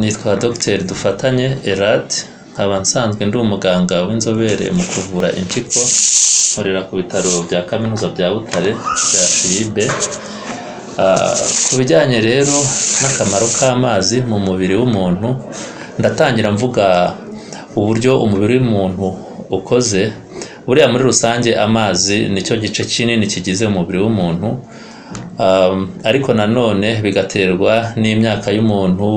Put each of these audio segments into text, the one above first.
nitwa Dr Dufatanye Elad, nkaba nsanzwe ndi umuganga w'inzobere mu kuvura impyiko, nkorera ku bitaro bya kaminuza bya Butare bya FIB. Ku bijyanye rero n'akamaro k'amazi mu mubiri w'umuntu, ndatangira mvuga uburyo umubiri w'umuntu ukoze. Buriya muri rusange amazi nicyo gice kinini kigize umubiri w'umuntu, ariko nanone bigaterwa n'imyaka y'umuntu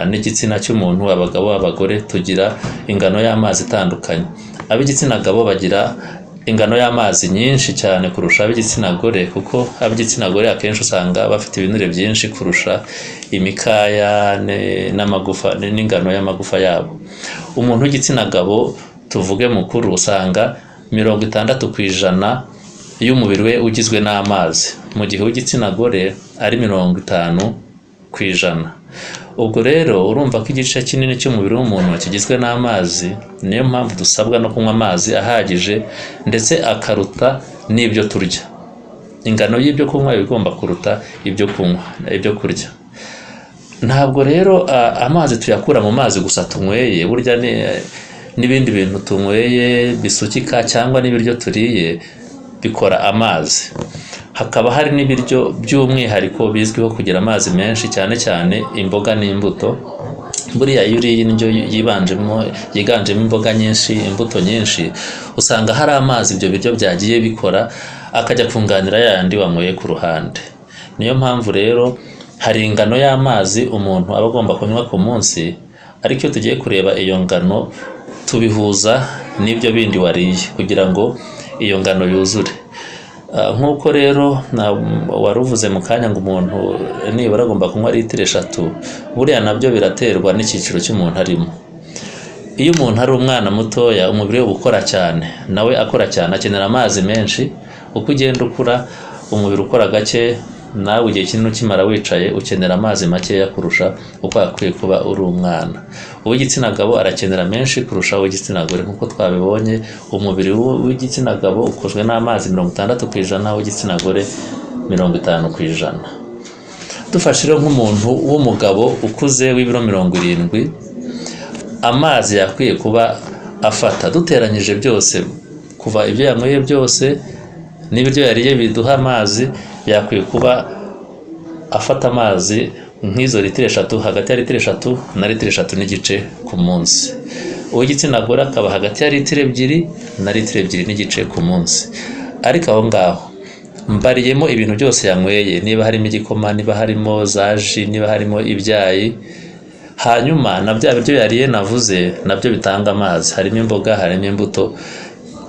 n'igitsina cy'umuntu. Abagabo abagore tugira ingano y'amazi itandukanye. Ab'igitsina gabo bagira ingano y'amazi nyinshi cyane kurusha ab'igitsina gore, kuko ab'igitsina gore akenshi usanga bafite ibinure byinshi kurusha imikaya n'amagufa n'ingano y'amagufa yabo. Umuntu w'igitsina gabo tuvuge mukuru usanga 60% y'umubiri we ugizwe n'amazi, mu gihe w'igitsina gore ari 50%. Ubwo rero urumva ko igice kinini cy'umubiri w'umuntu kigizwe n'amazi. Niyo mpamvu dusabwa no kunywa amazi ahagije, ndetse akaruta n'ibyo turya. Ingano y'ibyo kunywa igomba kuruta ibyo kunywa, ibyo kurya. Ntabwo rero amazi tuyakura mu mazi gusa tunyweye, burya n'ibindi bintu tunyweye bisukika cyangwa n'ibiryo turiye bikora amazi. Hakaba hari n'ibiryo by'umwihariko bizwiho kugira amazi menshi, cyane cyane imboga n'imbuto. Buriya iyo uriye indyo yiganjemo imboga nyinshi, imbuto nyinshi, usanga hari amazi ibyo biryo byagiye bikora, akajya kunganira yandi wanyweye ku ruhande. Niyo mpamvu rero hari ingano y'amazi umuntu aba agomba kunywa ku munsi, ariko iyo tugiye kureba iyo ngano tubihuza n'ibyo bindi wariye kugira ngo iyo ngano yuzure. Nk'uko rero waruvuze mu kanya ngo umuntu nibura agomba kunywa 3 litiro, buriya nabyo biraterwa n'icyiciro cy'umuntu arimo. Iyo umuntu ari umwana mutoya, umubiri we ukora cyane, nawe akora cyane, akenera amazi menshi. Uko ugenda ukura, umubiri ukora gake, nawe igihe kinini ukimara wicaye ukenera amazi makeya kurusha uko akwiye kuba uri umwana. Uw'igitsina gabo arakenera menshi kurusha uw'igitsina gore. Nk'uko twabibonye, umubiri w'igitsina gabo ukozwe n'amazi 60%, uw'igitsina gore 50%. Dufashe rero nk'umuntu w'umugabo ukuze w'ibiro 70, amazi yakwiye kuba afata, duteranyije byose, kuva ibyo yanyweye byose n'ibiryo yariye biduha amazi, yakwiye kuba afata amazi nk'izo 3 litiro, hagati ya 3 litiro na 3 litiro n'igice ku munsi. Uw'igitsina gore akaba hagati ya 2 litiro na 2 litiro n'igice ku munsi. Ariko aho ngaho mbariyemo ibintu byose yanyweye, niba harimo igikoma, niba harimo za ji, niba harimo ibyayi, hanyuma na bya biryo yariye navuze nabyo bitanga amazi, harimo imboga, harimo imbuto.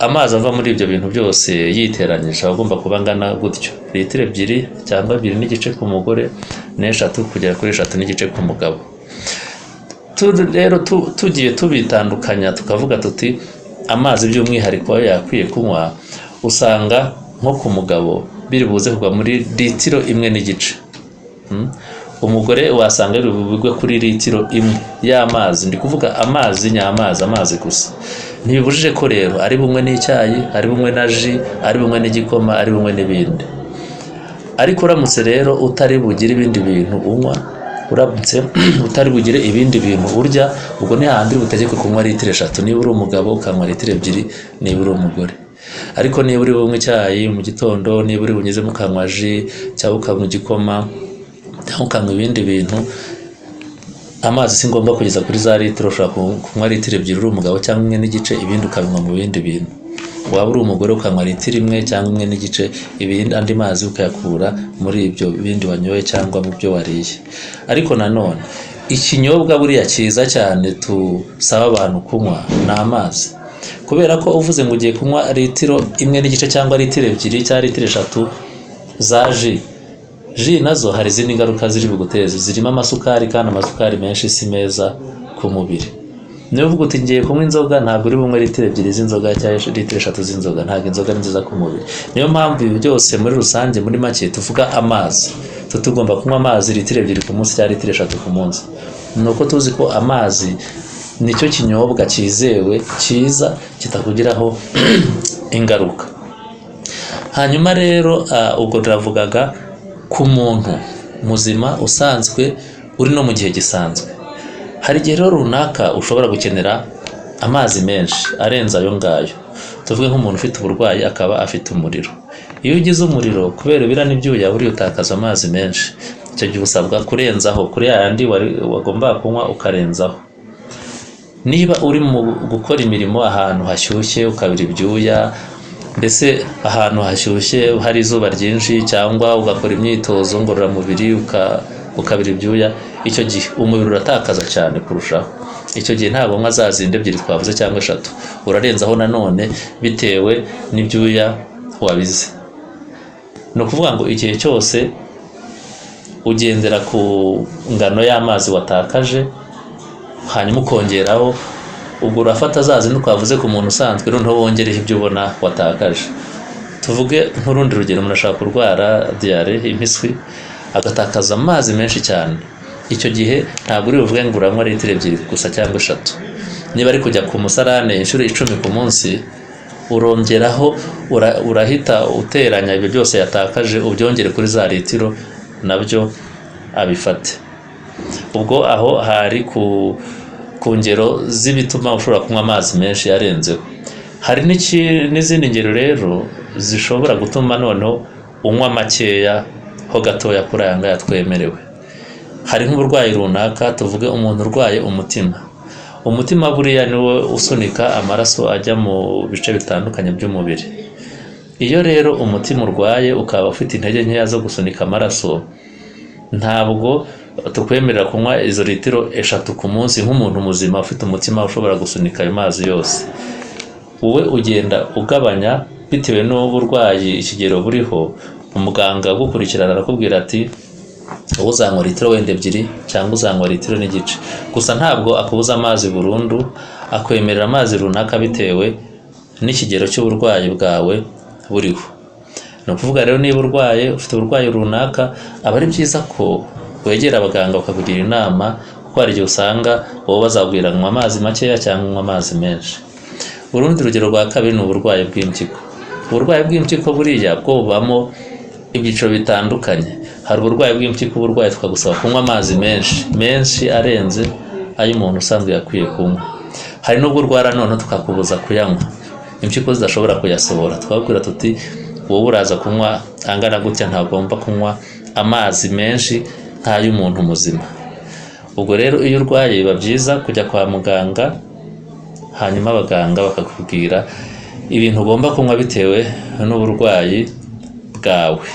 Amazi ava muri ibyo bintu byose yiteranyije agomba kuba angana gutyo, 2 litiro cyangwa 2 n'igice ku mugore, n'3 kugera kuri 3 n'igice ku mugabo. Rero tugiye tubitandukanya tukavuga tuti amazi by'umwihariko yakwiye kunywa, usanga nko ku mugabo biri buze kugwa muri 1 litiro n'igice. Umugore wasanga bigwe kuri 1 litiro y'amazi. Ndi kuvuga amazi nyamazi, amazi gusa. Ntibibujije ko rero ari bumwe n'icyayi, ari bumwe na ji, ari bumwe n'igikoma, ari bumwe n'ibindi. Ariko uramutse rero utari bugire ibindi bintu unywa, uramutse utari bugire ibindi bintu urya, ubwo ni handi butegeka kunywa 3 litiro. Niba uri umugabo ukanywa 2 litiro, niba uri umugore. Ariko niba uri bunywe icyayi mu gitondo, niba uri bunyuze mu kanywa ji cyangwa ukanywa igikoma cyangwa ukanywa ibindi bintu, amazi si ngombwa kugeza kuri za litiro. Ushobora kunywa 2 litiro uri umugabo cyangwa 1 n'igice, ibindi ukabinywa mu bindi bintu. Waba uri umugore ukanywa 1 litiro cyangwa 1 n'igice, ibindi andi mazi ukayakura muri ibyo bindi wanyoye cyangwa mu byo wariye. Ariko nanone ikinyobwa buriya cyiza cyane tusaba abantu kunywa ni amazi, kubera ko uvuze ngo ugiye kunywa 1 litiro n'igice cyangwa 2 litiro cyangwa 3 litiro za ji nazo hari izindi ngaruka ziri buguteze, zirimo amasukari, kandi amasukari menshi si meza ku mubiri. Niyo uvuga uti ngiye kunywa inzoga, ntabwo uri bunywe 2 litiro z'inzoga cyangwa 3 litiro z'inzoga, ntabwo inzoga ni nziza ku mubiri. Niyo mpamvu ibi byose muri rusange, muri make tuvuga amazi, tugomba kunywa amazi 2 litiro ku munsi cyangwa 3 litiro ku munsi. Nuko tuzi ko amazi nicyo kinyobwa cyizewe, cyiza, kitakugiraho ingaruka. Hanyuma rero ubwo turavugaga ku muntu muzima usanzwe uri no mu gihe gisanzwe. hari igihe rero runaka ushobora gukenera amazi menshi arenze ayo ngayo. Tuvuge nk'umuntu ufite uburwayi akaba afite umuriro. Iyo ugize umuriro kubera ibira n'ibyuya buriya utakaza amazi menshi, icyo gihe usabwa kurenzaho kuri yandi wagomba kunywa ukarenzaho. Niba uri mu gukora imirimo ahantu hashyushye ukabira ibyuya, mbese ahantu hashyushye hari izuba ryinshi, cyangwa ugakora imyitozo ngororamubiri ukabira ibyuya, icyo gihe umubiri uratakaza cyane kurushaho. Icyo gihe ntabwo nywa za zindi ebyiri twavuze cyangwa eshatu, urarenzaho nanone bitewe n'ibyuya wabize. Ni ukuvuga ngo igihe cyose ugendera ku ngano y'amazi watakaje, hanyuma ukongeraho, ubwo urafata za zindi twavuze ku muntu usanzwe, noneho wongereho ibyo ubona watakaje. Tuvuge nk'urundi rugero, umuntu ashaka kurwara diyare, impiswi, agatakaza amazi menshi cyane. Icyo gihe ntabwo uri buvuge ngo uranywa litiro 2 gusa cyangwa 3. Niba ari kujya ku musarane inshuro 10 ku munsi, urongeraho, urahita uteranya ibyo byose yatakaje ubyongere kuri za litiro, nabyo abifate. Ubwo aho hari ku ngero z'ibituma ushobora kunywa amazi menshi yarenzeho. Hari n'izindi ngero rero zishobora gutuma noneho unywa makeya ho gatoya kuri aya ngaya twemerewe. Hari nk'uburwayi runaka, tuvuge umuntu urwaye umutima buriya niwo usunika amaraso ajya mu bice bitandukanye by'umubiri. Iyo rero umutima urwaye ukaba ufite intege nkeya zo gusunika amaraso, ntabwo tukwemerera kunywa izo litiro 3 ku munsi nk'umuntu muzima ufite umutima ushobora gusunika ayo mazi yose. Wowe ugenda ugabanya bitewe n'uburwayi ikigero buriho. Umuganga gukurikirana arakubwira ati uzanywa litiro wenda 2 cyangwa uzanywa litiro n'igice. Gusa ntabwo akubuza amazi burundu, akwemerera amazi runaka bitewe n'ikigero cy'uburwayi bwawe buriho. Ni ukuvuga rero niba urwaye, ufite uburwayi runaka, aba ari byiza ko wegera abaganga bakakugira inama, kuko hari igihe usanga wowe bazabwira ngo amazi makeya cyangwa amazi menshi. Urundi rugero rwa kabiri ni uburwayi bw'impyiko. Uburwayi bw'impyiko buriya bwo bubamo ibyiciro bitandukanye. Hari uburwayi bw'impyiko, uburwayi tukagusaba kunywa amazi menshi arenze ayo umuntu usanzwe yakwiye kunywa. Hari n'ubwo urwara none tukakubuza kuyanywa, impyiko zidashobora kuyasohora, twabwira tuti wowe uraza kunywa angana gutya, ntagomba kunywa amazi menshi nk'ay'umuntu muzima. Ubwo rero iyo urwaye biba byiza kujya kwa muganga, hanyuma abaganga bakakubwira ibintu ugomba kunywa bitewe n'uburwayi bwawe.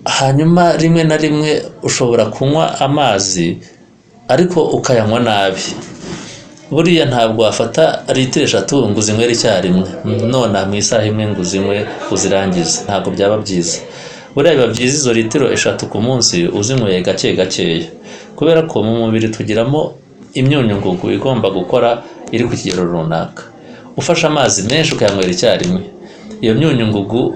Hanyuma rimwe na rimwe ushobora kunywa amazi ariko ukayanywa nabi. Buriya ntabwo wafata litiro 3 ngo uzinywere icyarimwe, none mu isaha imwe ngo uzinywe uzirangize, ntabwo byaba byiza. Buriya biba byiza izo litiro 3 ku munsi uzinyweye gake gakeya, kubera ko mu mubiri tugiramo imyunyungugu igomba gukora iri ku kigero runaka. Ufashe amazi menshi ukayanywera icyarimwe, iyo myunyungugu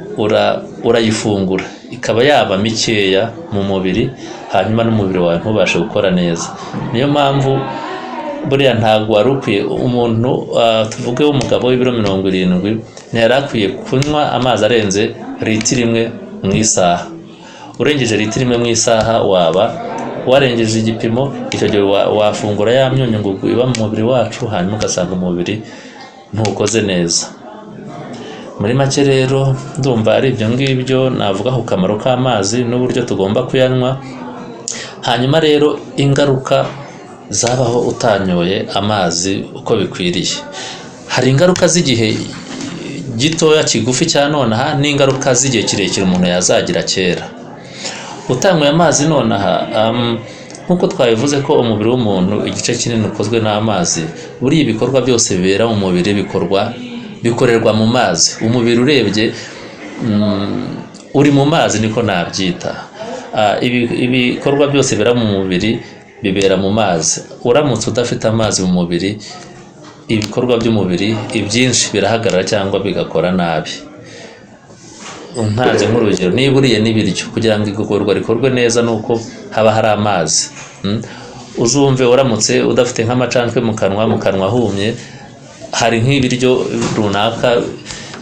urayifungura ikaba yaba mikeya mu mubiri, hanyuma n'umubiri wawe ntubashe gukora neza. Niyo mpamvu buriya ntabwo wari ukwiye umuntu tuvuge w'umugabo w'ibiro 70 ntiyari akwiye kunywa amazi arenze litiro 1 mu isaha. Urengeje litiro 1 mu isaha waba warengeje igipimo. Icyo gihe wafungura ya myunyungugu iba mu mubiri wacu, hanyuma ugasanga umubiri ntukoze neza. Muri make rero ndumva ari ibyo ngibyo navuga ku kamaro k'amazi n'uburyo tugomba kuyanywa. Hanyuma rero ingaruka zabaho utanyoye amazi uko bikwiriye. Hari ingaruka z'igihe gitoya kigufi cya nonaha n'ingaruka z'igihe kirekire umuntu yazagira kera. Utanyoye amazi nonaha, nkuko twabivuze ko umubiri w'umuntu igice kinini ukozwe n'amazi, buri ibikorwa byose bibera mu mubiri bikorerwa mu mazi. Umubiri urebye uri mu mazi niko nabyita. Ibikorwa byose bibera mu mubiri bibera mu mazi. Uramutse udafite amazi mu mubiri, ibikorwa by'umubiri ibyinshi birahagarara cyangwa bigakora nabi. Ntanze nk'urugero, niba uriye n'ibiryo, kugira ngo igogorwa rikorwe neza nuko haba hari amazi. Uzumve uramutse udafite nk'amacandwe mu kanwa humye, hari nk'ibiryo runaka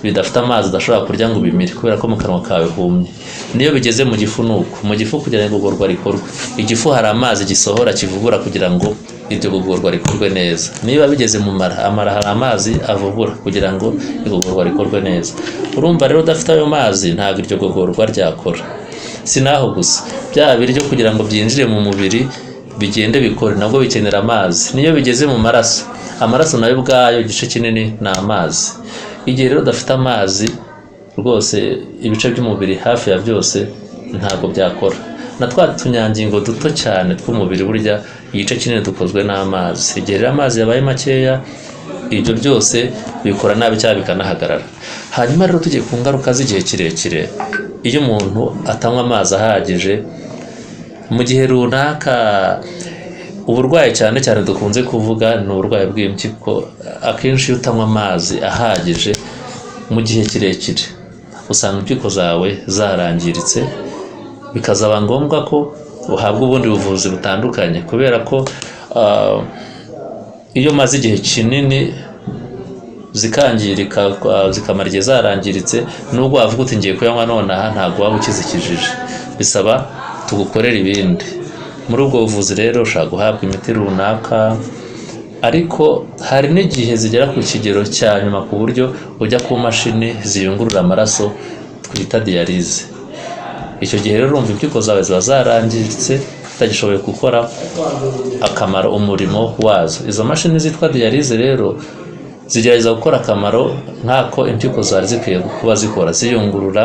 bidafite amazi udashobora kurya ngo ubimire kubera ko mu kanwa kawe humye. Niyo bigeze mu gifu nuko, mu gifu kugira ngo igogorwa rikorwe, igifu hari amazi gisohora kivubura kugira ngo iryo gogorwa rikorwe neza. Niba bigeze mu mara, amara hari amazi avubura kugira ngo igogorwa rikorwe neza. Urumva rero udafite ayo mazi ntabwo iryo gogorwa ryakora. Sinaho gusa, bya biryo kugira ngo byinjire mu mubiri bigende bikore nabwo bikenera amazi. Niyo bigeze mu maraso, amaraso nayo ubwayo igice kinini ni amazi. Igihe rero udafite amazi rwose ibice by'umubiri hafi ya byose ntabwo byakora. Na twa tunyangingo duto cyane tw'umubiri burya igice kinini dukozwe n'amazi. Igihe rero amazi yabaye makeya ibyo byose bikora nabi cyangwa bikanahagarara. Hanyuma rero tugiye ku ngaruka z'igihe kirekire, iyo umuntu atanywa amazi ahagije mu gihe runaka, uburwayi cyane cyane dukunze kuvuga ni uburwayi bw'impyiko. Akenshi iyo utanywa amazi ahagije mu gihe kirekire usanga impyiko zawe zarangiritse, bikazaba ngombwa ko uhabwa ubundi buvuzi butandukanye kubera ko iyo maze igihe kinini zikangirika zikamara igihe zarangiritse, nubwo wavuga uti ngiye kuyanywa nonaha ntabwo waba ukizikijije, bisaba tugukorera ibindi. Muri ubwo buvuzi rero ushaka guhabwa imiti runaka, ariko hari n'igihe zigera ku kigero cya nyuma ku buryo ujya ku mashini ziyungurura amaraso twita diyalize. Icyo gihe rero urumva impyiko zawe ziba zarangiritse zitagishoboye gukora akamaro umurimo wazo. Izo mashini zitwa diyalize rero zigerageza gukora akamaro nk'ako impyiko zari zikwiye kuba zikora, ziyungurura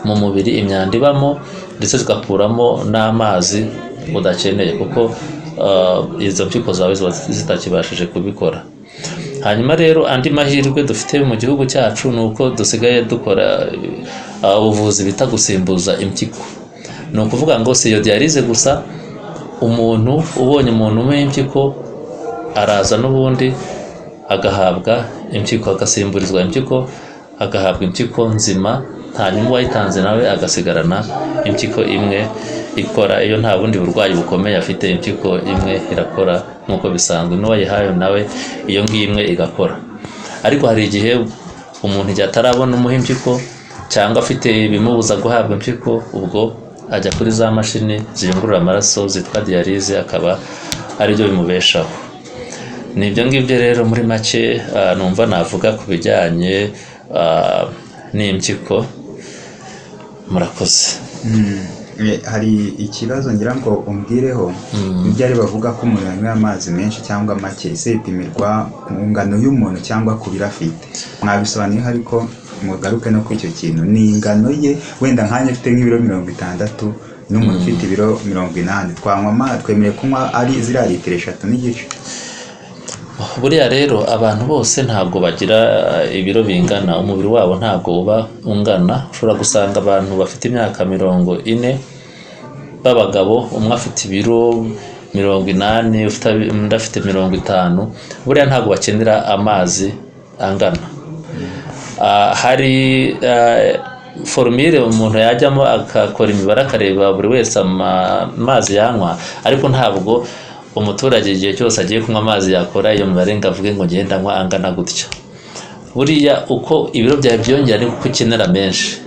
mu mubiri imyanda ibamo ndetse zigakuramo n'amazi udakeneye kuko izo mpyiko zawe ziba zitakibashije kubikora. Hanyuma rero andi mahirwe dufite mu gihugu cyacu ni uko dusigaye dukora ubuvuzi bita gusimbuza impyiko. Ni ukuvuga ngo si iyo diyalize gusa, umuntu ubonye umuntu umuha impyiko araza n'ubundi agahabwa impyiko, agasimburizwa impyiko, agahabwa impyiko nzima, hanyuma uwayitanze nawe agasigarana impyiko imwe ikora. Iyo nta bundi burwayi bukomeye afite, impyiko imwe irakora nk'uko bisanzwe, n'uwayihaye nawe iyo ngiyo imwe igakora. Ariko hari igihe umuntu igihe atarabona umuha impyiko cyangwa afite ibimubuza guhabwa impyiko, ubwo ajya kuri za mashini ziyungurura amaraso zitwa diyalize, akaba aribyo bimubeshaho. Ni ibyo ngibyo rero muri make numva navuga ku bijyanye n'impyiko. Murakoze. Hari ikibazo ngira ngo umbwireho, ibyo ari bavuga ko umuntu yanywa amazi menshi cyangwa make, ese bipimirwa ku ngano y'umuntu cyangwa ku biro afite? Mwabisobanuye ariko mugaruke no kuri icyo kintu, ni ingano ye. Wenda nkanjye mfite nk'ibiro 60 n'umuntu ufite ibiro 80, twanywa amazi twemerewe kunywa ari ziriya litiro 3.5? Buriya rero abantu bose ntabwo bagira ibiro bingana, umubiri wabo ntabwo uba ungana. Ushobora gusanga abantu bafite imyaka 40 b'abagabo, umwe afite ibiro 80, undi afite 50. Buriya ntabwo bakenera amazi angana. Hari formule umuntu yajyamo akakora imibare akareba buri wese amazi yanywa, ariko ntabwo umuturage igihe cyose agiye kunywa amazi yakora iyo mibare ngo avuge ngo ngenda nywa angana gutya. Buriya uko ibiro byawe byongera niko ukenera menshi,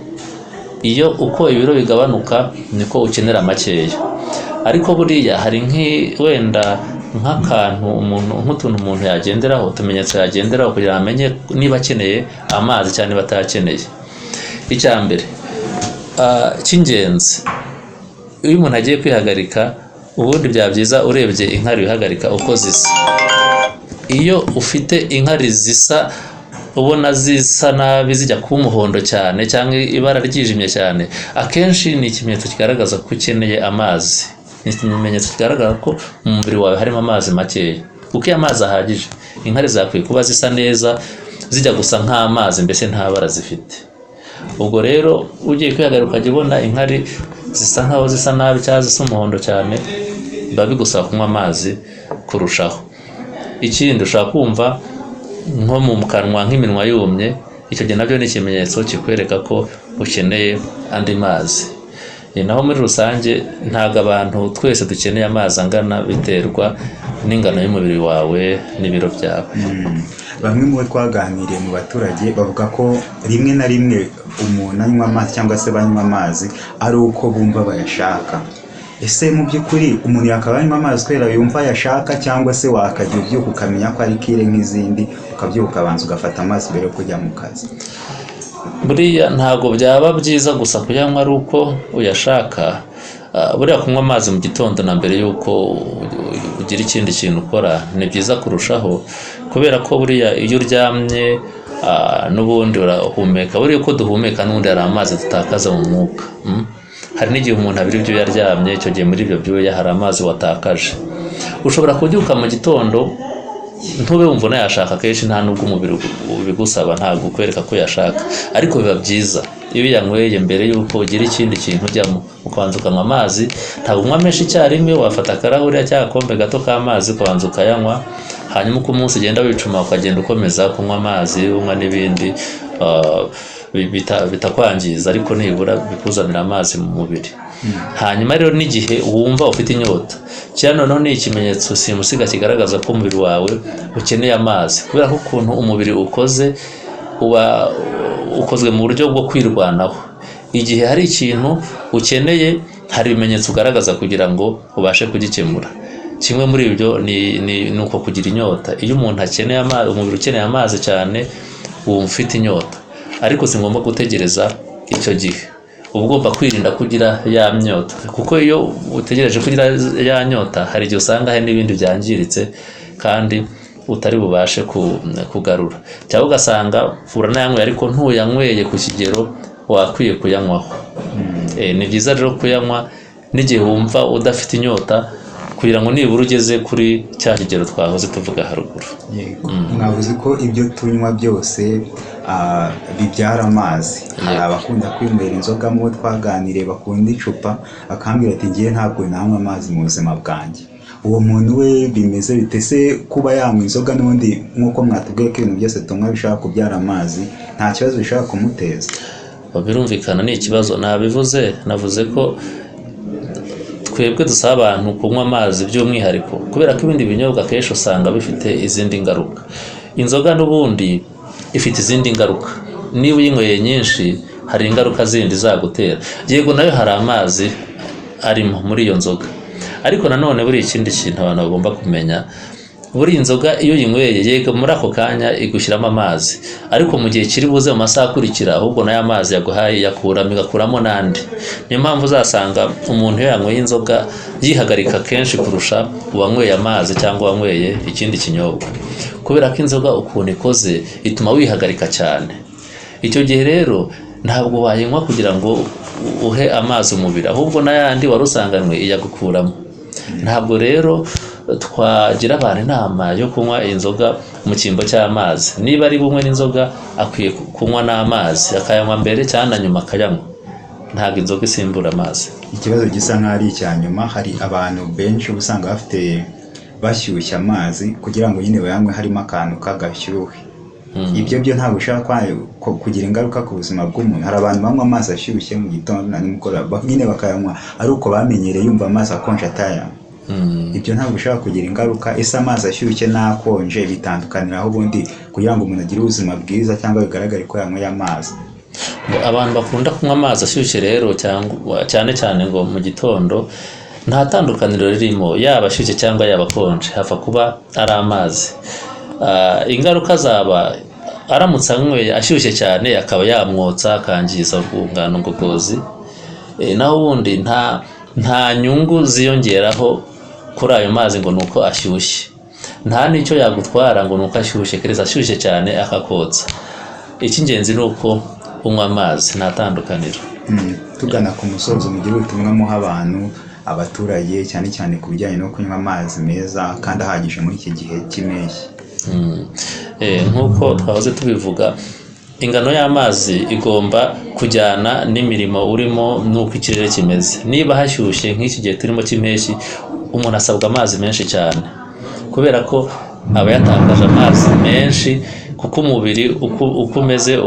iyo uko ibiro bigabanuka niko ukenera makeya. Ariko buriya hari wenda nk'akantu nk'utuntu umuntu yagenderaho, utumenyetso yagenderaho kugira ngo amenye niba akeneye amazi cyangwa niba atakeneye. Icya mbere cy'ingenzi, iyo umuntu agiye kwihagarika, ubundi byaba byiza urebye inkari wihagarika uko zisa. Iyo ufite inkari zisa ubona zisa nabi zijya kuba umuhondo cyane cyangwa ibara ryijimye cyane, akenshi ni ikimenyetso kigaragaza ko ukeneye amazi. Ni ikimenyetso kigaragara ko mu mubiri wawe harimo amazi makeya. Kuko iyo amazi ahagije, inkari zakwiye kuba zisa neza, zijya gusa nk'amazi, mbese nta bara zifite. Ubwo rero ugiye kwihagarika ukajya ubona inkari zisa nkaho zisa nabi cyangwa zisa umuhondo cyane, biba bigusaba kunywa amazi kurushaho. Ikindi ushaka kumva nko mu kanwa nk'iminwa yumye, icyo gihe nabyo ni ikimenyetso kikwereka ko ukeneye andi mazi. Naho muri rusange ntabwo abantu twese dukeneye amazi angana, biterwa n'ingano y'umubiri wawe n'ibiro byawe. bamwe mu bo twaganiriye mu baturage bavuga ko rimwe na rimwe umuntu anywa amazi cyangwa se banywa amazi ari uko bumva bayashaka. Ese mu by'ukuri umuntu yakaba anywa amazi kubera yumva ayashaka, cyangwa se wakajya ubyuka ukamenya ko ari kire nk'izindi ukabyuka ukabanza ugafata amazi mbere yo kujya mu kazi? Buriya ntabwo byaba byiza gusa kuyanywa ari uko uyashaka. Buriya kunywa amazi mu gitondo na mbere y'uko ugira ikindi kintu ukora ni byiza kurushaho, kubera ko buriya iyo uryamye n'ubundi urahumeka. Buriya uko duhumeka n'ubundi hari amazi dutakaza mu mwuka. Hari n'igihe umuntu abira ibyo yaryamye, icyo gihe muri ibyo byuya hari amazi watakaje. Ushobora kubyuka mu gitondo ntube wumva unayashaka, kenshi nta nubwo umubiri ubigusaba, ntabwo ukwereka ko yashaka, ariko biba byiza iyo yanyweye mbere y'uko ugira ikindi kintu ujyamo, ukabanza ukanywa amazi. Ntabwo unywa menshi icyarimwe, wafata akarahuri cyangwa agakombe gato k'amazi ukabanza ukayanywa, hanyuma uko umunsi ugenda wicuma ukagenda ukomeza kunywa amazi, unywa n'ibindi bitakwangiza, ariko nibura bikuzanira amazi mu mubiri. Hanyuma rero n'igihe wumva ufite inyota, cyane noneho ni ikimenyetso simusiga kigaragaza ko umubiri wawe ukeneye amazi, kubera ko ukuntu umubiri ukoze uba ukozwe mu buryo bwo kwirwanaho. Igihe hari ikintu ukeneye, hari ibimenyetso ugaragaza kugira ngo ubashe kugikemura. Kimwe muri ibyo ni uko kugira inyota. Iyo umuntu akeneye amazi, umubiri ukeneye amazi cyane, wumva ufite inyota, ariko si ngombwa gutegereza icyo gihe. Uba ugomba kwirinda kugira ya nyota, kuko iyo utegereje kugira ya nyota hari igihe usanga hari n'ibindi byangiritse kandi utari bubashe kugarura, cyangwa ugasanga uranayanyweye ariko ntuyanyweye ku kigero wakwiye kuyanywaho. Ni byiza rero kuyanywa n'igihe wumva udafite inyota, kugira ngo nibura ugeze kuri cya kigero twahoze tuvuga haruguru. Mwavuze ko ibyo tunywa byose bibyara amazi. Hari abakunda kwinywera inzoga, mu bo twaganiriye bakunda icupa, akambwira ati ngiye ntabwo nanywa amazi mu buzima bwanjye. Uwo muntu we bimeze bite? Se kuba yanywa inzoga n'ubundi nk'uko mwatubwiye ko ibintu byose tunywa bishaka kubyara amazi, nta kibazo bishaka kumuteza? Birumvikana ni ikibazo. Navuze ko twebwe dusaba abantu kunywa amazi by'umwihariko, kubera ko ibindi binyobwa kenshi usanga bifite izindi ngaruka. Inzoga n'ubundi ifite izindi ngaruka, niba uyinyweye nyinshi hari ingaruka zindi zagutera. Yego nayo hari amazi arimo muri iyo nzoga, ariko nanone buri ikindi kintu abantu bagomba kumenya, buri inzoga iyo uyinyweye, yego muri ako kanya igushyiramo amazi, ariko mu gihe kiri buze mu masaha akurikira, ahubwo nayo amazi yaguhaye igakuramo n'andi. Niyo mpamvu uzasanga umuntu iyo yanyweye inzoga yihagarika kenshi kurusha uwanyweye amazi cyangwa uwanyweye ikindi kinyobwa, kubera ko inzoga ukuntu ikoze ituma wihagarika cyane. Icyo gihe rero ntabwo wayinywa kugira ngo uhe amazi umubiri, ahubwo n'ayandi wari usanganywe iyagukuramo. Ntabwo rero twagira abantu inama yo kunywa inzoga mu cyimbo cy'amazi. Niba ari bunywe n'inzoga, akwiye kunywa n'amazi, akayanywa mbere cyangwa nyuma akayanywa. Ntabwo inzoga isimbura amazi. Ikibazo gisa nk'aho ari icya nyuma. Hari abantu benshi usanga bashyushya amazi kugira ngo nyine bayanywe harimo akantu k'agashyuhe. Ibyo byo ntabwo bishobora kugira ingaruka ku buzima bw'umuntu. Hari abantu banywa amazi ashyushye mu gitondo na nimugoroba, nyine bakayanywa ari uko bamenyereye, yumva amazi akonje atayanywa. Ibyo ntabwo bishobora kugira ingaruka. Ese amazi ashyushye n'akonje bitandukaniraho ubundi kugira ngo umuntu agire ubuzima bwiza cyangwa bigaragare ko yanyweye amazi? Abantu bakunda kunywa amazi ashyushye rero, cyane cyane ngo mu gitondo, nta tandukaniro ririmo, yaba ashyushye cyangwa yaba akonje, hapfa kuba ari amazi. Ingaruka zaba aramutse anyweye ashyushye cyane, akaba yamwotsa akangiza urwungano ngogozi, naho ubundi nta nyungu ziyongeraho kuri ayo mazi ngo nuko ashyushye. Nta n'icyo yagutwara ngo nuko ashyushye, kereza ashyushye cyane akakotsa. Icy'ingenzi ni uko unywa amazi, nta tandukaniro. Tugana ku musozo, mugire ubutumwa muha abantu, abaturage, cyane cyane ku bijyanye no kunywa amazi meza kandi ahagije muri iki gihe cy'impeshyi. Nk'uko twahoze tubivuga, ingano y'amazi igomba kujyana n'imirimo urimo n'uko ikirere kimeze. Niba hashyushye nk'iki gihe turimo cy'impeshyi, umuntu asabwa amazi menshi cyane, kubera ko aba yatakaje amazi menshi, kuko umubiri uko umeze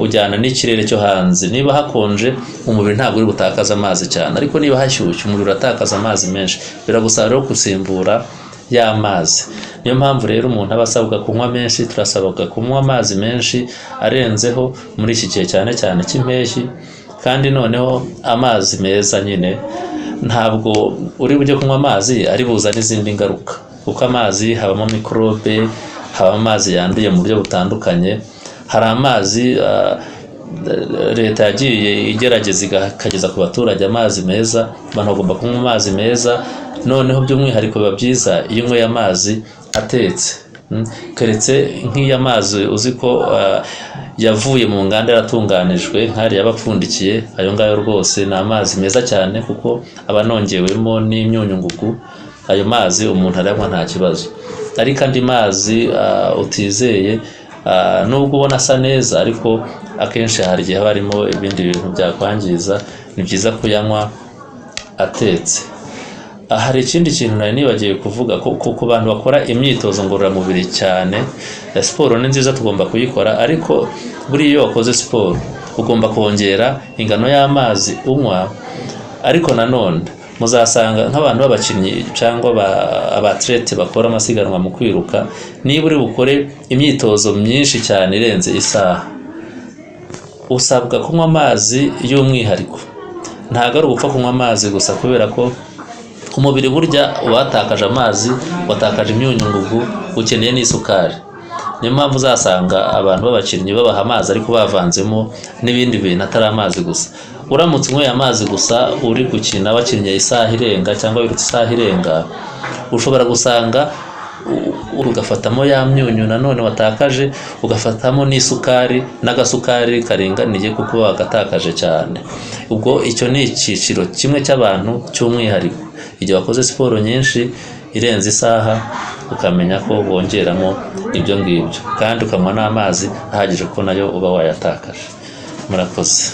ujyana n'ikirere cyo hanze. Niba hakonje, umubiri ntabwo uri butakaza amazi cyane, ariko niba hashyushye umubiri uratakaza amazi menshi. Biragusaba rero gusimbura y'amazi. Niyo mpamvu rero umuntu aba asabwa kunywa menshi, turasabwa kunywa amazi menshi arenzeho muri iki gihe cyane cyane cy'impeshyi. Kandi noneho amazi meza nyine ntabwo uri bujye kunywa amazi ari buza n'izindi ngaruka, kuko amazi habamo mikorobe, habamo amazi yanduye mu buryo butandukanye. Hari amazi leta yagiye igerageza ikageza ku baturage amazi meza, abantu bagomba kunywa amazi meza. Noneho by'umwihariko biba byiza iyo unyweye amazi atetse, keretse nk'iyo amazi uzi ko yavuye mu nganda yaratunganijwe nk'ariya aba apfundikiye, ayo ngayo rwose ni amazi meza cyane kuko aba anongewemo n'imyunyungugu. Ayo mazi umuntu aranywa nta kibazo. Ariko andi mazi utizeye, nubwo ubona asa neza ariko akenshi hari igihe haba harimo ibindi bintu byakwangiza, ni byiza kuyanywa atetse. Hari ikindi kintu nari nibagiwe kuvuga, ku bantu bakora imyitozo ngororamubiri cyane, siporo ni nziza tugomba kuyikora, ariko buriya iyo wakoze siporo ugomba kongera ingano y'amazi unywa. Ariko nanone muzasanga nk'abantu b'abakinnyi cyangwa abatlete bakora amasiganwa mu kwiruka, niba uri bukore imyitozo myinshi cyane irenze isaha, usabwa kunywa amazi y'umwihariko. Ntabwo ari ugupfa kunywa amazi gusa, kubera ko umubiri burya watakaje amazi, watakaje imyunyungugu, ukeneye n'isukari. Niyo mpamvu uzasanga abantu b'abakinnyi babaha amazi ariko bavanzemo n'ibindi bintu atari amazi gusa. Uramutse unyweye amazi gusa uri gukina wakinnye isaha irenga cyangwa wirutse isaha irenga, ushobora gusanga ugafatamo ya myunyu nanone watakaje, ugafatamo n'isukari n'agasukari karinganiye kuko wagatakaje cyane. Ubwo icyo ni icyiciro kimwe cy'abantu cy'umwihariko. Igihe wakoze siporo nyinshi irenze isaha, ukamenya ko wongeramo ibyo ngibyo, kandi ukanywa n'amazi ahagije ko nayo uba wayatakaje. Murakoze.